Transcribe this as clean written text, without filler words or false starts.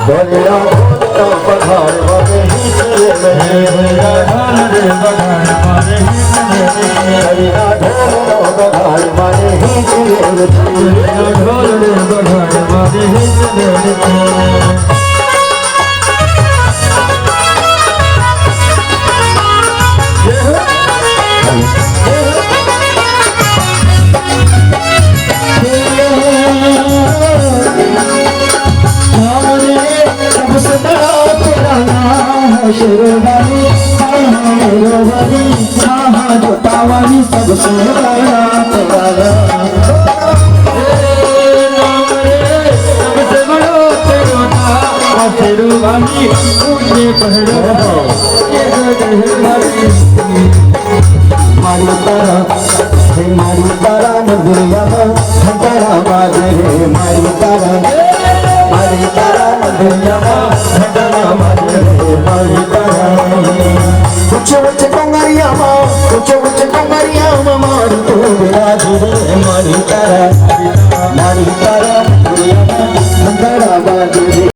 बलिया ढोल बघार वाले बलिया ढोल बघार वाले शेरवानी शेरवानी जोतावानी सबसे बड़ा तेरा सबसे बड़ा तेरा शेरवानी मुझे पहरो मारू तारा नदिया में घंटा बाजे मारू तारा नदिया में घंटा बाजे कुछ कंगरिया कुछ